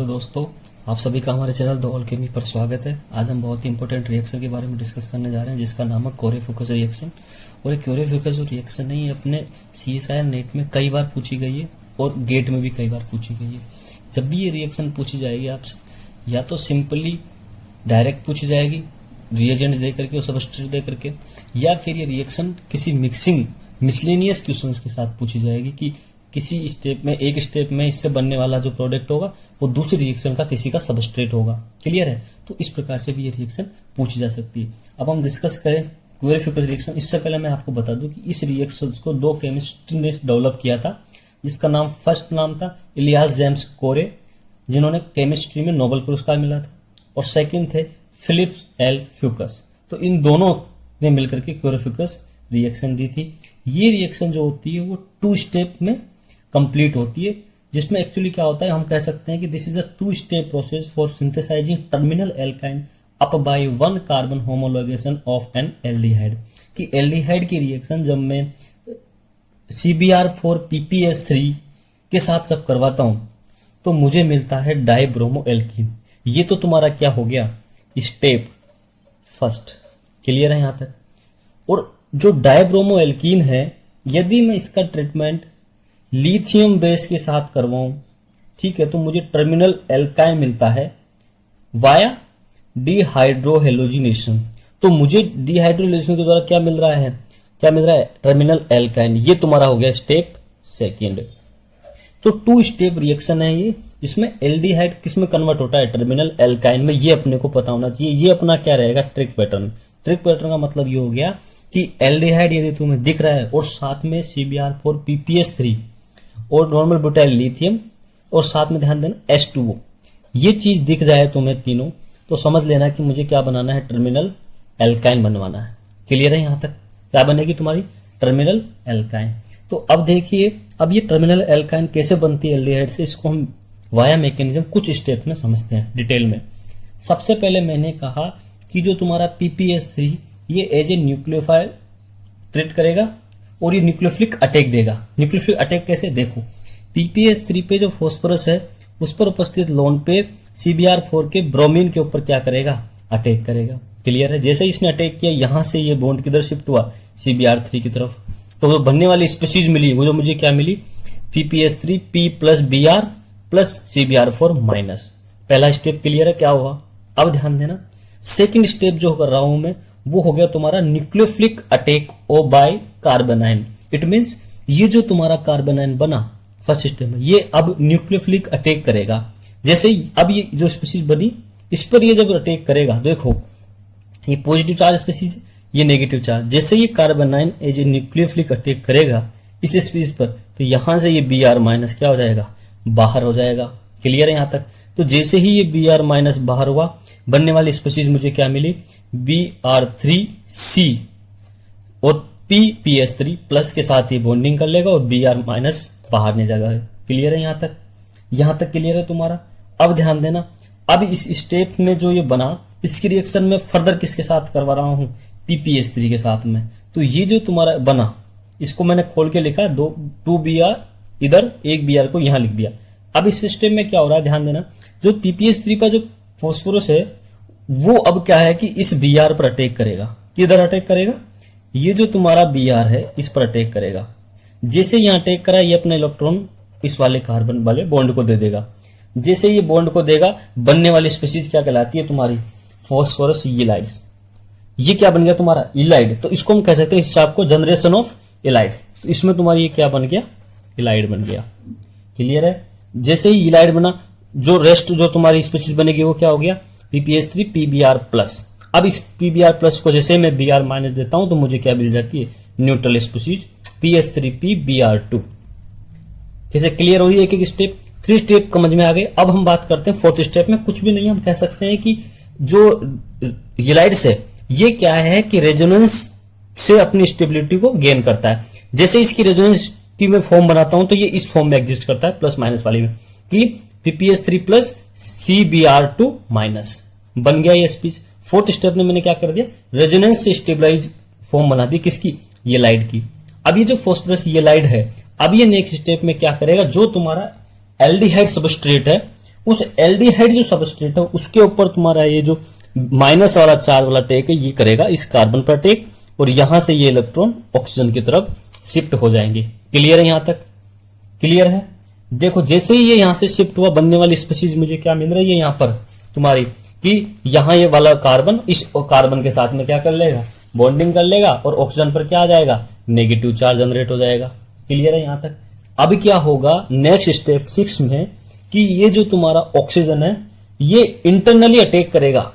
Hello दोस्तों, आप सभी का हमारे चैनल द अल्केमी पर स्वागत है। आज हम बहुत ही इंपॉर्टेंट रिएक्शन के बारे में डिस्कस करने जा रहे हैं जिसका नाम है कोरे-फ्यूकस रिएक्शन। और ये कोरे-फ्यूकस रिएक्शन नहीं अपने CSIR नेट में कई बार पूछी गई है और गेट में भी कई बार पूछी गई है। जब भी ये रिएक्शन पूछी जाएगी आपसे, या तो सिंपली डायरेक्ट पूछी जाएगी रिएजेंट दे करके और सबस्ट्रेट दे करके, या फिर ये रिएक्शन किसी मिक्सिंग मिसलेनियस क्वेश्चंस के साथ पूछी जाएगी कि किसी स्टेप में, एक स्टेप में इससे बनने वाला जो प्रोडक्ट होगा वो दूसरी रिएक्शन का किसी का सबस्ट्रेट होगा। क्लियर है? तो इस प्रकार से भी ये रिएक्शन पूछी जा सकती है। अब हम डिस्कस करें कोरे-फ्यूकस रिएक्शन। इससे पहले मैं आपको बता दूं कि इस रिएक्शन को दो केमिस्ट ने डेवलप किया था, जिसका नाम फर्स्ट नाम था इलियास जेम्स कोरे, जिन्होंने केमिस्ट्री में नोबेल पुरस्कार मिला था, और सेकंड थे फिलिप्स एल फ्यूकस। तो इन दोनों ने मिलकर के कोरे-फ्यूकस रिएक्शन दी थी। ये रिएक्शन जो होती है वो 2 स्टेप में कंप्लीट होती है, जिसमें एक्चुअली क्या होता है, हम कह सकते हैं कि this is a 2 step process for synthesising terminal alkyne up by 1 carbon homologation of N aldehyde. कि एल्डिहाइड की रिएक्शन जब मैं CbR4 PPS3 के साथ जब करवाता हूं तो मुझे मिलता है डाइब्रोमो एल्कीन। ये तो तुम्हारा क्या हो गया, स्टेप फर्स्ट। क्लियर है यहां तक? और जो डाइब्रोमो एल्कीन है, यदि मैं इसका ट्रीटमेंट लिथियम बेस के साथ करवाऊं, ठीक है, तो मुझे टर्मिनल एल्काइन मिलता है वाया डिहाइड्रोहेलोजिनेशन। तो मुझे डिहाइड्रोहेलोजिनेशन के द्वारा क्या मिल रहा है, टर्मिनल एल्काइन। ये तुम्हारा हो गया स्टेप सेकेंड। तो 2 स्टेप रिएक्शन है ये, जिसमें एल्डिहाइड किस में कन्वर्ट होता है, टर्मिनल एल्काइन में। ये अपने को पता होना चाहिए। ये अपना क्या रहेगा, ट्रिक पैटर्न। ट्रिक पैटर्न का मतलब ये हो गया कि एल्डिहाइड यदि तुम्हें दिख रहा है और साथ में CbR4 PPS3 और नॉर्मल ब्यूटाइल लिथियम और साथ में ध्यान देना H2O, ये चीज दिख जाए तुम्हें तीनों, तो समझ लेना कि मुझे क्या बनाना है, टर्मिनल एल्काइन बनवाना है। क्लियर है? यहां तक क्या बनेगी तुम्हारी, टर्मिनल एल्काइन। तो अब देखिए, अब ये टर्मिनल एल्काइन कैसे बनती है एल्डिहाइड से, इसको हम वाया मैकेनिज्म कुछ स्टेप में समझते हैं डिटेल में। सबसे पहले मैंने कहा कि जो तुम्हारा PPS3 ये एज ए न्यूक्लियोफाइल ट्रीट करेगा और ये न्यूक्लियोफिलिक अटैक देगा। न्यूक्लियोफिलिक अटैक कैसे, देखो PPS3 पे जो फॉस्फोरस है उस पर उपस्थित लोन पे CbR4 के ब्रोमीन के ऊपर क्या करेगा, अटैक करेगा। क्लियर है? जैसे इसने अटैक किया, यहां से ये बॉन्ड किधर शिफ्ट हुआ, CbR3 की तरफ। तो वो बनने वाली स्पीशीज मिली, वो जो मुझे क्या मिली, PPS3 P plus Br plus CbR4 minus. पहला स्टेप क्लियर है क्या हुआ? अब ध्यान देना, सेकेंड स्टेप जो कर रहा हूं मैं, वो हो गया तुम्हारा nucleophilic attack O by carbanion. It means ये जो तुम्हारा कार्बोनाइन बना फर्स्ट स्टेप में, ये अब न्यूक्लियोफिलिक अटैक करेगा। जैसे ही अब ये जो स्पीशीज बनी, इस पर ये जब अटैक करेगा, देखो ये पॉजिटिव चार्ज स्पीशीज, ये नेगेटिव चार्ज। जैसे ये कार्बोनाइन एज ए न्यूक्लियोफिलिक अटैक करेगा इस स्पीशीज पर, तो यहां से ये Br माइनस क्या हो जाएगा, बाहर हो जाएगा। क्लियर है यहां तक? तो जैसे ही ये Br माइनस बाहर हुआ, बनने वाली स्पीशीज मुझे क्या मिली, Br3C और PPS3 प्लस के साथ ये बॉन्डिंग कर लेगा और Br माइनस बाहर नहीं जाएगा। क्लियर है यहां तक? यहां तक क्लियर है तुम्हारा? अब ध्यान देना, अब इस स्टेप में जो ये बना, इसकी रिएक्शन में फर्दर किसके साथ करवा रहा हूं, PPS3 के साथ में। तो ये जो तुम्हारा बना, इसको मैंने खोल के लिखा 2 Br इधर, 1 Br को यहां लिख दिया। अब इस स्टेप में क्या हो रहा है, ध्यान देना, जो PPS3 का जो फॉस्फोरस है वो अब क्या है कि इस Br पर अटैक करेगा। किधर अटैक करेगा, ये जो तुम्हारा Br है इस पर अटैक करेगा। जैसे यहां अटैक करा, ये अपना इलेक्ट्रॉन इस वाले कार्बन वाले बॉन्ड को दे देगा। जैसे ये बॉन्ड को देगा, बनने वाली स्पीशीज क्या कहलाती है तुम्हारी, फॉस्फोरस इलाइड्स। ये क्या बन गया तुम्हारा, इलाइड। तो इसको हम कह सकते हैं इस आपको जनरेशन ऑफ इलाइड्स। तो इसमें तुम्हारी ये क्या बन गया, इलाइड बन गया। क्लियर है? जैसे ही इलाइड बना, जो रेस्ट जो तुम्हारी स्पीशीज बनेगी वो क्या हो गया, PPS3 PBr प्लस। अब इस PBr प्लस को जैसे मैं Br माइनस देता हूं तो मुझे क्या मिल जाती है, न्यूट्रल स्पीशीज PS3P Br2। जैसे क्लियर हुई एक एक स्टेप, 3 स्टेप समझ में आ गए। अब हम बात करते हैं 4th स्टेप में। कुछ भी नहीं, हम कह सकते हैं कि जो इलाइड्स है ये क्या है कि रेजोनेंस से अपनी स्टेबिलिटी को गेन करता है। जैसे इसकी रेजोनेंस की मैं फॉर्म बनाता हूं तो ये इस फॉर्म में एग्जिस्ट करता है, प्लस माइनस वाली में, कि PPS3 प्लस CbR2 माइनस बन गया ये स्पीच। 4th स्टेप में मैंने क्या कर दिया, रेजोनेंस से स्टेबलाइज फॉर्म बना दी, किसकी, ये लाइड की। अब ये जो फॉस्फोरस ये लाइड है, अब ये नेक्स्ट स्टेप में क्या करेगा, जो तुम्हारा एल्डिहाइड सबस्ट्रेट है उस एल्डिहाइड जो सबस्ट्रेट है उसके ऊपर तुम्हारा ये जो माइनस वाला चार्ज वाला अटैक है ये करेगा इस कार्बन पर अटैक, और यहां से ये इलेक्ट्रॉन ऑक्सीजन की तरफ शिफ्ट हो जाएंगे। क्लियर है? यहां तक क्लियर है? देखो जैसे ही ये यहां से शिफ्ट हुआ, बनने वाली स्पीशीज मुझे क्या मिल रही है यहां पर तुम्हारी, कि यहां ये वाला कार्बन इस कार्बन के साथ में क्या कर लेगा, बॉन्डिंग कर लेगा, और ऑक्सीजन पर क्या आ जाएगा, नेगेटिव चार्ज जनरेट हो जाएगा। क्लियर है यहां तक? अब क्या होगा नेक्स्ट स्टेप 6 में, कि ये जो तुम्हारा ऑक्सीजन है ये इंटरनली अटैक करेगा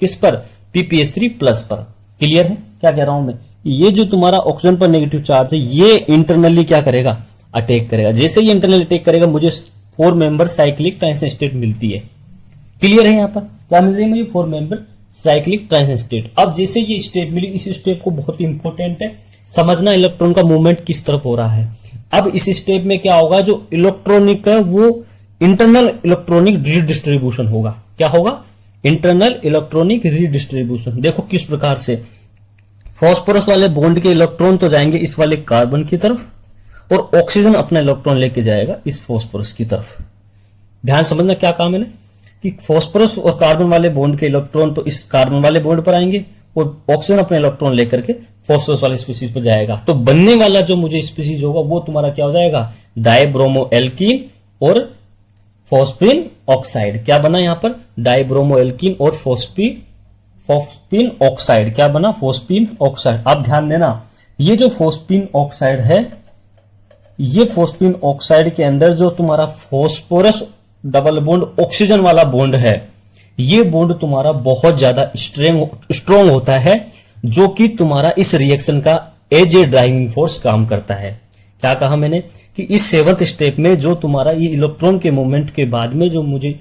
किस पर, PPH3 प्लस पर। क्लियर है क्या कह रहा हूं मैं? ये जो तुम्हारा ऑक्सीजन पर नेगेटिव चार्ज है ये इंटरनली क्या करेगा, अटैक करेगा। जैसे ये इंटरनली अटैक करेगा मुझे 4 मेंबर साइक्लिक ट्रांजिशन स्टेट मिलती है। क्लियर है? यहां पर क्या मिल रही है मुझे, 4 मेंबर साइक्लिक ट्रांजिशन स्टेट। अब जैसे ये स्टेप मिली, इस स्टेप को बहुत इंपॉर्टेंट है समझना, इलेक्ट्रॉन का मूवमेंट किस तरफ हो रहा है। अब इस स्टेप में क्या होगा, जो इलेक्ट्रॉनिक है वो इंटरनल इलेक्ट्रॉनिक रीडिस्ट्रीब्यूशन होगा। क्या होगा, इंटरनल इलेक्ट्रॉनिक रीडिस्ट्रीब्यूशन। देखो किस प्रकार से, फास्फोरस वाले बॉन्ड के इलेक्ट्रॉन तो जाएंगे इस वाले कार्बन की तरफ, और ऑक्सीजन अपना इलेक्ट्रॉन लेके जाएगा इस फास्फोरस की तरफ। ध्यान समझना क्या काम है ना, कि फास्फोरस और कार्बन वाले बॉन्ड के इलेक्ट्रॉन तो इस कार्बन वाले बॉन्ड पर आएंगे, और ऑक्सीजन अपने इलेक्ट्रॉन लेकर के फास्फोरस वाले स्पीशीज पर जाएगा। तो बनने वाला जो मुझे स्पीशीज होगा वो तुम्हारा क्या हो जाएगा, डाइब्रोमो एल्कीन और फॉस्फीन ऑक्साइड। क्या बना यहां पर, डाइब्रोमो एल्कीन और फॉस्फीन ऑक्साइड। क्या बना, फॉस्फीन ऑक्साइड। अब ध्यान देना, ये जो फॉस्फीन ऑक्साइड है, ये फॉस्फीन ऑक्साइड के अंदर जो तुम्हारा फॉस्फोरस डबल बॉन्ड ऑक्सीजन वाला बॉन्ड है, ये बॉन्ड तुम्हारा बहुत ज्यादा स्ट्रॉन्ग होता है, जो कि तुम्हारा इस रिएक्शन का एज ए ड्राइविंग फोर्स काम करता है। क्या कहा मैंने, कि इस 7th स्टेप में जो तुम्हारा ये इलेक्ट्रॉन के मूवमेंट के बाद में जो मुझे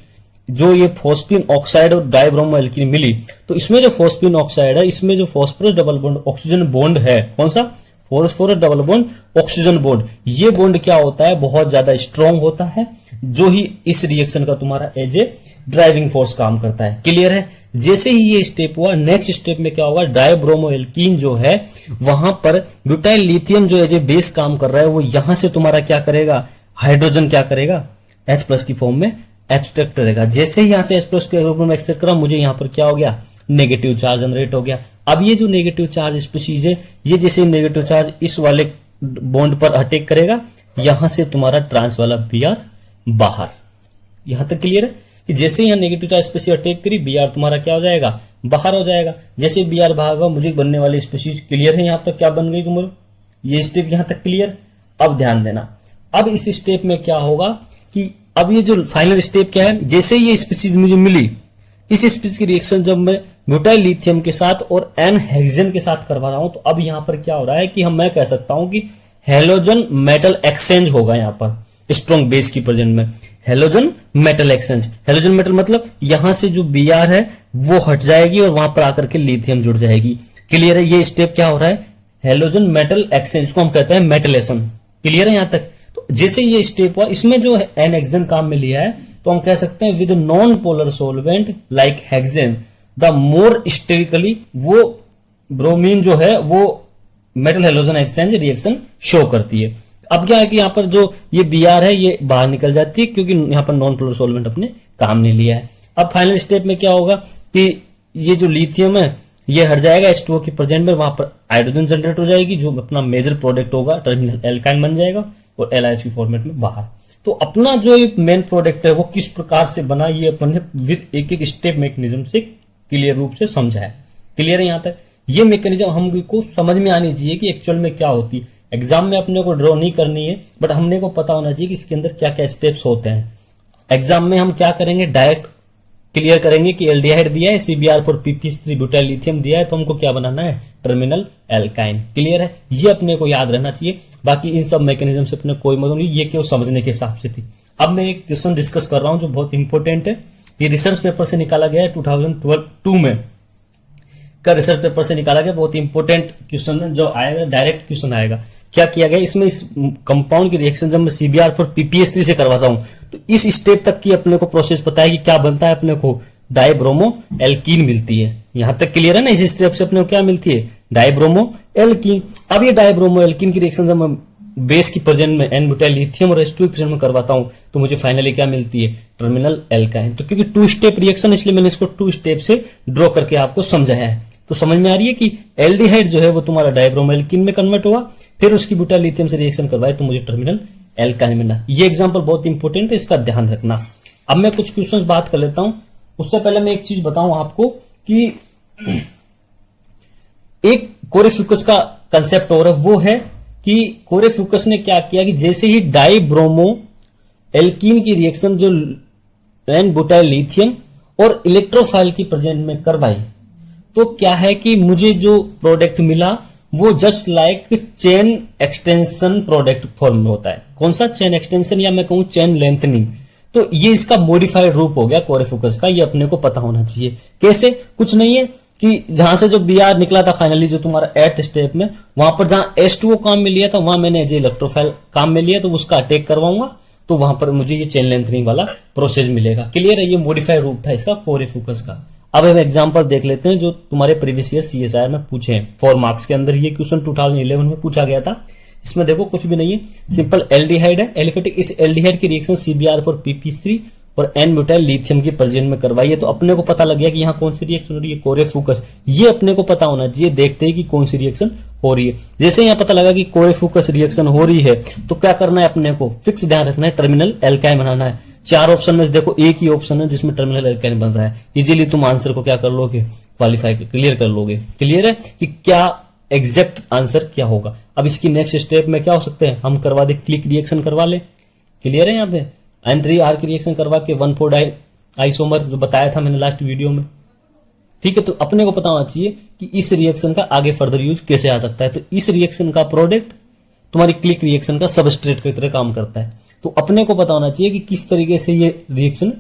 जो ये फॉस्फीन ऑक्साइड और डाइब्रोमो एल्कीन मिली, तो इसमें जो फॉस्फीन ऑक्साइड है, इसमें जो phosphorus double bond oxygen bond है, कौन सा, phosphorus double bond oxygen bond, ये बॉन्ड क्या होता है, बहुत ज्यादा स्ट्रॉन्ग होता है, जो ही इस रिएक्शन का तुम्हारा एज ए ड्राइविंग फोर्स काम करता है। क्लियर है? जैसे ही ये स्टेप हुआ, नेक्स्ट स्टेप में क्या होगा, डाइब्रोमो एल्कीन जो है वहां पर ब्यूटाइल लिथियम जो एज ए बेस काम कर रहा है, वो यहां से तुम्हारा क्या करेगा, हाइड्रोजन क्या करेगा, H+ की फॉर्म में एक्सट्रैक्ट करेगा। जैसे ही यहां से H+ के रूप में एक्सट्रैक्ट करा, मुझे यहां पर क्या हो गया, नेगेटिव चार्ज जनरेट हो गया। अब ये जो नेगेटिव चार्ज स्पीशीज है, ये जैसे नेगेटिव चार्ज इस वाले बॉन्ड पर अटैक करेगा, यहां से तुम्हारा ट्रांस वाला Br बाहर। यहां तक क्लियर है, कि जैसे यहां नेगेटिव चार्ज स्पीशीज अटैक करी, Br तुम्हारा क्या हो जाएगा, बाहर हो जाएगा। जैसे Br बाहर हुआ, मुझे बनने वाली स्पीशीज क्लियर है, यहां तक क्या बन गई तुम्हारी, ये स्टेप यहां तक क्लियर। अब ध्यान देना, अब इस स्टेप में क्या होगा, कि अब ये जो फाइनल स्टेप क्या है, जैसे ये स्पीशीज मुझे मिली, इस स्पीशीज की रिएक्शन जब मैं ब्यूटाइल लिथियम के साथ और एन हेक्सेन के साथ करवा रहा हूं, तो अब यहां पर क्या हो रहा है, कि मैं कह सकता हूं कि हेलोजन मेटल एक्सचेंज होगा यहां पर स्ट्रॉन्ग बेस की प्रेजेंट में, halogen metal exchange. Halogen metal मतलब यहां से जो Br है वो हट जाएगी और वहां पर आकर के लिथियम जुड़ जाएगी। क्लियर है? ये स्टेप क्या हो रहा है, हेलोजन मेटल एक्सचेंज को हम कहते हैं मेटलेशन। क्लियर है यहां तक? तो जैसे ये स्टेप हुआ, इसमें जो एन हेक्सेन काम में लिया है, तो हम कह सकते हैं with non polar solvent like hexane the more sterically, वो ब्रोमीन जो है वो metal halogen exchange reaction show करती है। अब क्या है कि यहाँ पर जो ये Br है ये बाहर निकल जाती है, क्योंकि यहाँ पर नॉन पोलर सोलवेंट अपने काम नहीं लिया है। अब फाइनल स्टेप में क्या होगा, कि ये जो लिथियम है ये हट जाएगा H2O की प्रेजेंट में, वहां पर हाइड्रोजन जनरेट हो जाएगी, जो अपना मेजर प्रोडक्ट होगा, टर्मिनल एल्काइन बन जाएगा, और LiH की फॉर्मेट में बाहर। तो अपना जो मेन प्रोडक्ट है वो किस प्रकार से बना, ये अपन ने विद एक एक स्टेप मैकेनिज्म से क्लियर रूप से समझा है। क्लियर है? यहां तक ये मैकेनिज्म हमको समझ में आनी चाहिए कि एक्चुअल में क्या होती है। एग्जाम में अपने को ड्रॉ नहीं करनी है, बट हमने को पता होना चाहिए कि इसके अंदर क्या क्या स्टेप्स होते हैं। एग्जाम में हम क्या करेंगे, डायरेक्ट क्लियर करेंगे कि एल्डिहाइड दिया है, CBr4 ब्यूटाइल लिथियम दिया है, तो हमको क्या बनाना है, टर्मिनल एल्काइन। क्लियर है? ये अपने को याद रहना चाहिए। बाकी इन सब मैकेनिज्म से अपने कोई मतलब नहीं, ये क्यों समझने के हिसाब से थी। अब मैं एक क्वेश्चन डिस्कस कर रहा हूं जो बहुत इंपॉर्टेंट है, ये रिसर्च पेपर से निकाला गया है 2012 में का रिसर्च पेपर से निकाला गया, बहुत इंपॉर्टेंट क्वेश्चन जो आएगा, डायरेक्ट क्वेश्चन आएगा। क्या किया गया इसमें, इस कंपाउंड की रिएक्शन जब मैं CBr4 PPH3 से करवाता हूं, तो इस स्टेप तक की अपने को प्रोसेस पता है कि क्या बनता है, अपने को डाइब्रोमो एल्कीन मिलती है। यहां तक क्लियर है ना? इस स्टेप से अपने को क्या मिलती है, डाइब्रोमो एल्कीन। अब ये डाइब्रोमो एल्कीन की रिएक्शन जब मैं बेस की प्रेजेंट में एन ब्यूटाइल लिथियम और H2 प्रेजेंट में करवाता हूं तो मुझे फाइनली क्या मिलती है, टर्मिनल एल्काइन। तो क्योंकि 2 स्टेप रिएक्शन इसलिए मैंने इसको 2 स्टेप से ड्रॉ करके आपको समझाया है। तो समझ में आ रही है कि एल्डिहाइड जो है वो तुम्हारा डायब्रोमो एल्कीन में कन्वर्ट हुआ, फिर उसकी ब्यूटाइल लिथियम से रिएक्शन करवाए तो मुझे टर्मिनल एल्काइन मिला। ये एग्जांपल बहुत इंपॉर्टेंट है, इसका ध्यान रखना। अब मैं कुछ क्वेश्चंस बात कर लेता हूं। उससे पहले मैं एक चीज बताऊं आपको कि एक कोरेफ्यूकस का कंसेप्ट और है, वो है कि कोरेफ्यूकस ने क्या किया कि जैसे ही डाइब्रोमो एल्कीन की रिएक्शन जो एन ब्यूटाइल लिथियम और इलेक्ट्रोफाइल की प्रेजेंट में करवाई, तो क्या है कि मुझे जो प्रोडक्ट मिला वो just like chain extension product form में होता है। कौन सा? चेन एक्सटेंशन, या मैं कहूं चेन लेंथनिंग। तो ये इसका मॉडिफाइड रूप हो गया कोरेफ्यूकस का, ये अपने को पता होना चाहिए। कैसे? कुछ नहीं है कि जहां से जो Br निकला था फाइनली जो तुम्हारा 8th स्टेप में, वहां पर जहां H2O काम में लिया था वहां मैंने एज इलेक्ट्रोफाइल काम में लिया, तो उसका अटैक करवाऊंगा तो वहां पर मुझे ये चेन लेंथनिंग वाला प्रोसेस मिलेगा। क्लियर है? ये मॉडिफाइड रूप था इसका कोरेफ्यूकस का। अब हम एग्जांपल देख लेते हैं जो तुम्हारे प्रीवियस ईयर CSIR में पूछे हैं 4 मार्क्स के अंदर। ये क्वेश्चन 2011 में पूछा गया था। इसमें देखो कुछ भी नहीं है, सिंपल एल्डिहाइड है, एलिफेटिक। इस एल्डिहाइड की रिएक्शन CBr पर PP3 और एन ब्यूटाइल लिथियम की प्रेजेंट में करवाइए, तो अपने को पता लग गया कि यहाँ कौन सी रिएक्शन हो रही है, कोरेफ्यूकस। ये अपने को पता होना चाहिए, देखते हैं कि कौन सी रिएक्शन हो रही है। जैसे यहाँ पता लगा कि कोरेफ्यूकस रिएक्शन हो रही है तो क्या करना है, अपने को फिक्स ध्यान रखना है, टर्मिनल एल्काइन बनाना है। 4 ऑप्शन में देखो एक ही ऑप्शन है जिसमें टर्मिनल एल्काइन बन रहा है। इजीली तुम आंसर को क्या कर लोगे, क्वालिफाई क्लियर कर लोगे। क्लियर है कि क्या एग्जैक्ट आंसर क्या होगा। अब इसकी नेक्स्ट स्टेप में क्या हो सकते हैं, हम करवा दे क्लिक रिएक्शन करवा ले। क्लियर है? यहाँ पे N3R की रिएक्शन करवा के 1,4-डाई आइसोमर जो बताया था मैंने लास्ट वीडियो में। ठीक है, तो अपने को पता होना चाहिए कि इस रिएक्शन का आगे फर्दर यूज कैसे आ सकता है। तो इस रिएक्शन का प्रोडक्ट तुम्हारी क्लिक रिएक्शन का सबस्ट्रेट की तरह काम करता है। तो अपने को पता होना चाहिए कि किस तरीके से ये रिएक्शन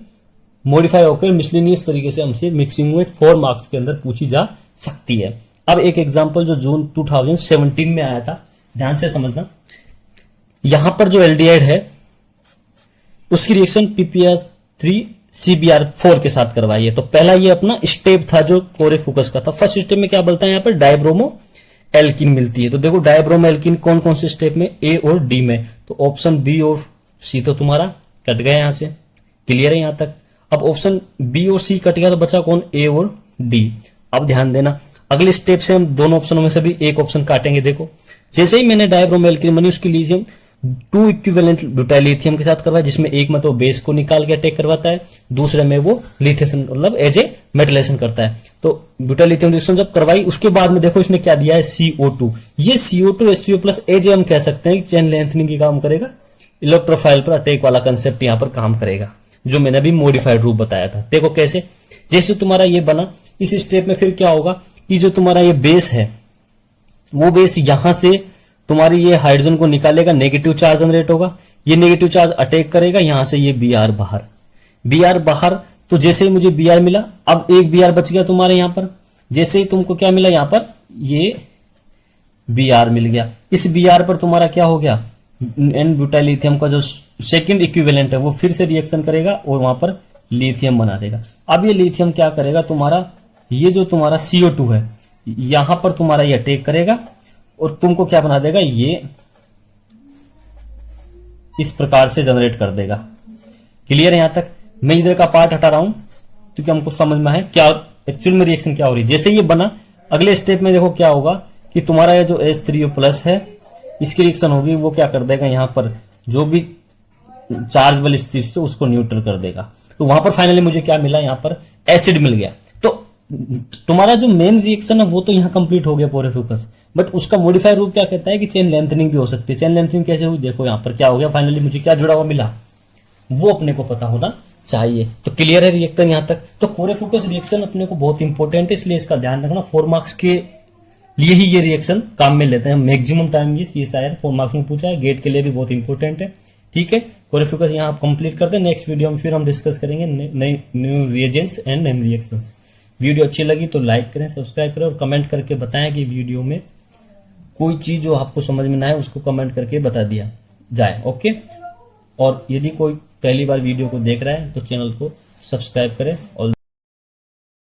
मॉडिफाई होकर मिसलिनियस तरीके से हमसे मिक्सिंग में 4 मार्क्स के अंदर पूछी जा सकती है। अब एक एग्जांपल जो जून 2017 में आया था, ध्यान से समझना। यहां पर जो एल्डिहाइड है उसकी रिएक्शन PPr3 CBr4 के साथ करवाई है। तो पहला ये अपना स्टेप था जो कोरेफ्यूकस का था। फर्स्ट स्टेप में क्या बोलता है, यहाँ पर डायब्रोमो एल्कीन मिलती है। तो देखो डायब्रोमो एल्कीन कौन कौन से स्टेप में, A और D में। तो ऑप्शन B और C तो तुम्हारा कट गया यहां से। क्लियर है यहां तक? अब ऑप्शन B और C कट गया तो बचा कौन, A और D। अब ध्यान देना, अगले स्टेप से हम दोनों ऑप्शनों में से भी एक ऑप्शन काटेंगे। देखो जैसे ही मैंने डायब्रोमो एल्कीन बनी उसकी लिथियम 2 इक्विवेलेंट ब्यूटाइल लिथियम के साथ करवाया, जिसमें एक में तो बेस को निकाल के अटैक करवाता है, दूसरे में वो लिथियम मतलब एज ए मेटलेशन करता है। तो ब्यूटाइल लिथियम रिएक्शन जब करवाई उसके बाद में देखो इसने क्या दिया है, CO2। ये CO2 H3O प्लस एज हम कह सकते हैं कि चेन लेंथनिंग की काम करेगा, इलेक्ट्रोफाइल पर अटैक वाला कंसेप्ट यहाँ पर काम करेगा, जो मैंने अभी मॉडिफाइड रूप बताया था। देखो कैसे, जैसे तुम्हारा ये बना, इस स्टेप में फिर क्या होगा कि जो तुम्हारा ये बेस है वो बेस यहां से तुम्हारी ये हाइड्रोजन को निकालेगा, नेगेटिव चार्ज जनरेट होगा, ये नेगेटिव चार्ज अटैक करेगा, यहां से ये Br बाहर। तो जैसे ही मुझे Br मिला, अब एक Br बच गया तुम्हारे यहां पर। जैसे ही तुमको क्या मिला, यहां पर ये Br मिल गया। इस Br पर तुम्हारा क्या हो गया, एन ब्यूटाइल लिथियम का जो सेकंड इक्विवेलेंट है वो फिर से रिएक्शन करेगा और वहां पर लिथियम बना देगा। अब ये लिथियम क्या करेगा, तुम्हारा ये जो तुम्हारा CO2 है यहां पर तुम्हारा ये अटैक करेगा और तुमको क्या बना देगा, ये इस प्रकार से जनरेट कर देगा। क्लियर है यहां तक? मैं इधर का पार्ट हटा रहा हूं क्योंकि हमको समझ में है क्या एक्चुअल में रिएक्शन क्या हो रही है। जैसे ये बना, अगले स्टेप में देखो क्या होगा कि तुम्हारा ये जो H3O प्लस है इसकी रिएक्शन होगी, वो क्या कर देगा, यहां पर जो भी चार्ज वाली स्थिति से उसको न्यूट्रल कर देगा। तो वहां पर फाइनली मुझे क्या मिला, यहां पर एसिड मिल गया। तो तुम्हारा जो मेन रिएक्शन है वो तो यहां कंप्लीट हो गया कोरेफ्यूकस, बट उसका मॉडिफाइड रूप क्या कहता है कि चेन लेंथनिंग भी हो सकती है। चेन लेंथनिंग कैसे हुई, देखो यहां पर क्या हो गया, फाइनली मुझे क्या जुड़ा हुआ मिला, वो अपने को पता होना चाहिए। तो क्लियर है रिएक्टर यहां तक? तो कोरेफ्यूकस रिएक्शन अपने को बहुत इंपॉर्टेंट है, इसलिए इसका ध्यान रखना। 4 मार्क्स के लिए ही ये रिएक्शन काम में लेते हैं मैक्सिमम टाइम। ये CSIR 4 मार्क्स में पूछा है, गेट के लिए भी बहुत इंपॉर्टेंट है। ठीक है, कोरेफ्यूकस यहाँ आप कंप्लीट कर दें। नेक्स्ट वीडियो में फिर हम डिस्कस करेंगे नए new reagents and name reactions. Video अच्छी लगी तो लाइक करें, सब्सक्राइब करें और कमेंट करके बताएं कि वीडियो में कोई चीज जो आपको समझ में ना आए उसको कमेंट करके बता दिया जाए। ओके, और यदि कोई पहली बार वीडियो को देख रहा है तो चैनल को सब्सक्राइब करें। और